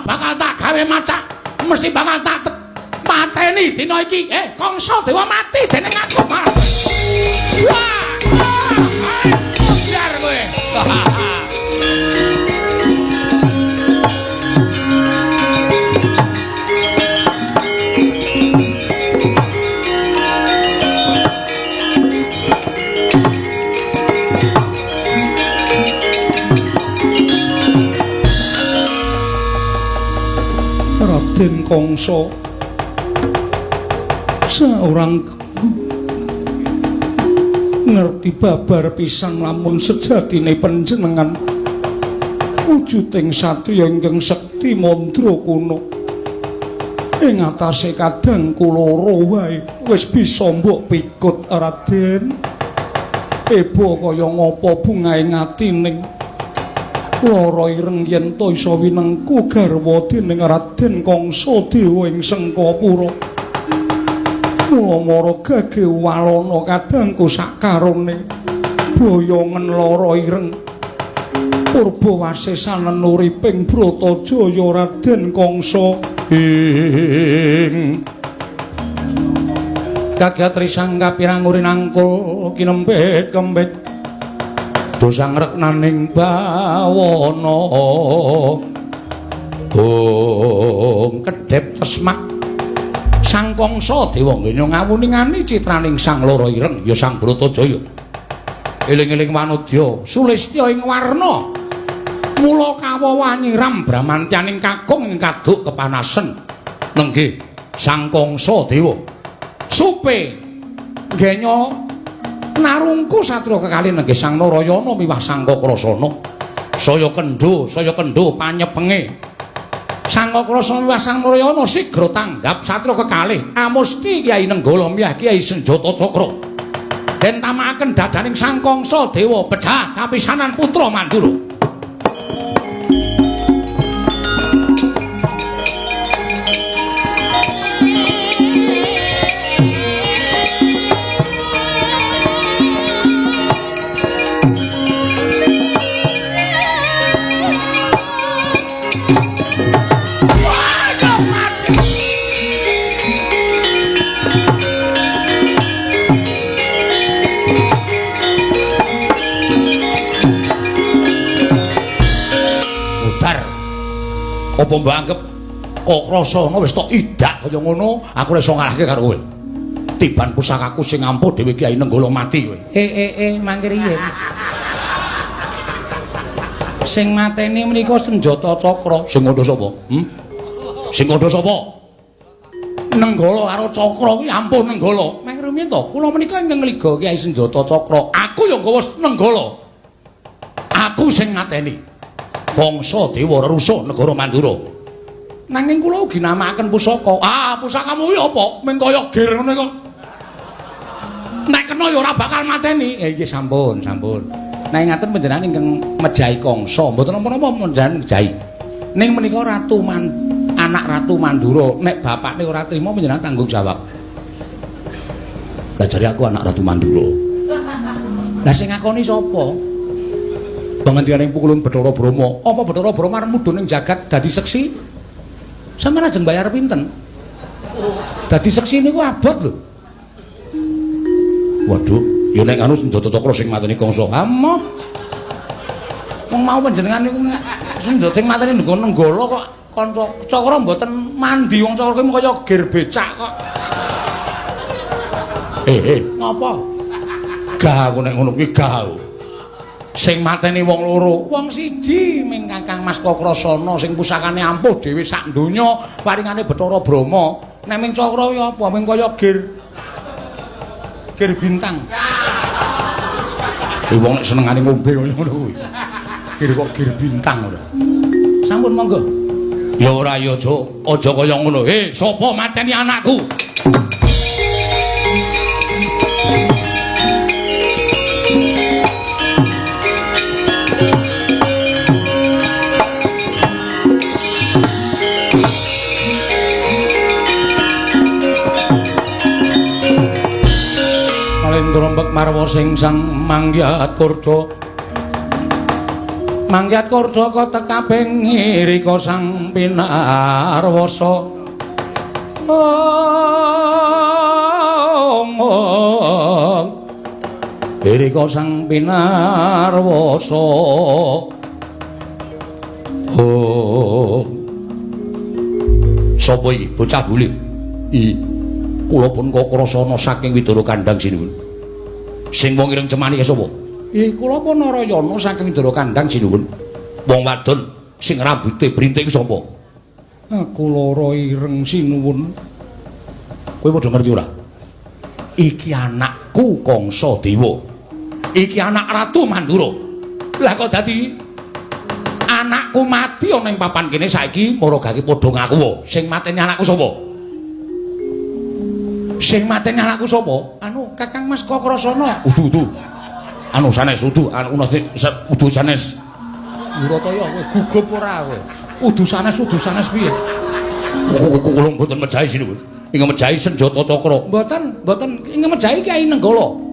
bakal tak gawe macak. Mesti bakal tak pateni dina iki. Kangsa Dewa mati dening aku. Wah! Biar kowe. Raden Kangsa seorang ngerti babar pisan lamun sejatine panjenengan wujuding satriya ingkang sekti mandra kuna ing atase kadang kula wae wis bisa mbok pikut Raden. Ebo kaya ngapa bungaing atining lara ireng yen to isa winengku garwa dening Raden Kangsa Dewa ing Sengkapura. Mara gage walana kadangku sakarone boyongen lara ireng purba wasesanen uriping Bratajaya Raden Kangsa ing Gagatri sangga pirang urinangkul kinempit-kempit dosang reknaning bawana kedhep tesmak Sang Kangsa Dewa ngenya ngawuningani citraning sang lara ireng ya Sang Bratajaya eling-eling wanudya sulistya ing warna mula kawawa nyiram bramantyaning kakung ing kaduk kepanasen nenggih Sang Kangsa Dewa supe ngenya narungku satria kekalih nenggih Sang Narayana miwah Sang Kakrasana saya kendho panyepenge Sang Kakrasana miwah Sang Narayana sigra tanggap satria kekalih amusti Kyai Nenggala miyah Kyai Senjata Cakra den tamakaken dadaning Sang Kangsa Dewa pecah kapisanan putra Mandura. Apa mbok anggap Kakrasana wis tok idak kaya ngono, aku ora iso ngalahke karo kowe. Tiban pusakaku sing ampuh dhewe Kyai Nenggala mati kowe. Mangke riye. Sing mateni menika Senjata Cakra. Sing ngono sapa? Sing ngono sapa? Nenggala karo Cakra kuwi ampuh Nenggala. Mangke rumiyin to, kula menika ingkang ngliga Kyai Senjata Cakra. Aku ya nggawa Nenggala. Aku sing mateni. Bangsa Dewa Rerusuh negara Mandura. Nanging kula ugi namakaken pusaka. Pusakamu kuwi apa? Ming kaya gir ngene kok. Nek kena ya ora bakal mateni. Nggih sampun. Nek ngaten panjenengan ingkang mejahi Kangsa, mboten napa-napa panjenengan mejahi. Ning menika anak Ratu Mandura, nek bapakne ora trima panjenengan tanggung jawab. Lah jare aku anak Ratu Mandura. Lah sing ngakoni sapa? Pangandianing pukulun Bathara Brahma. Apa Bathara Brahma arep mudhun ing jagat dadi seksi? Sampeyan ajeng bayar pinten? Dadi seksi niku abot lho. Waduh, ya nek anu Senjata Cakra sing mateni Kangsa. Amoh. Wong mau panjenengan niku senjata sing mateni Nenggala kok kanca Cakra mboten mandi wong Cakra kuwi kaya gir becak kok. Ngapa? Gah aku nek ngono kuwi gah. Sing mateni wong loro, wong siji ming Kakang Mas Kakrasana sing pusakane ampuh dhewe sak donya paringane Bathara Brahma. Nek ming Cakra ya apa ming kaya gir bintang. Wong nek senengane ngombe ngono kuwi. Gir bintang ora. Sampun monggo. Ya ora ya aja kaya ngono. Sapa mateni anakku? Trompet marwa sing sang mangyat kurca Mangyat Kurdaka tekabing ngrika sang pinarwasa. Ngrika sang pinarwasa. Sapa iki bocah bule? Kula pun Kakrasana saking Widara Kandhang sinuwun. Sing wong ireng cemani sapa? Kula pun Narayana saking Widara Kandhang sinuwun. Wong wadon sing rambuté brintik sapa? Aku lara ireng sinuwun. Kowe padha ngerti ora? Iki anakku Kangsa Dewa. Iki anak Ratu Mandura. Lah kok dadi anakku mati ana ing papan kene saiki maragake padha ngaku. Sing mateni anakku sapa? Sing mateni anakku sapa? Anu Kakang Mas Kakrasana. Udu. Anu sanes udu, anu udu sanes. Wirataya kowe gugup ora kowe? Udu sanes piye? Kula mboten mejahi sinuwun. Ing mejahi senjata cakra. Mboten ing mejahi Kyai Nenggala.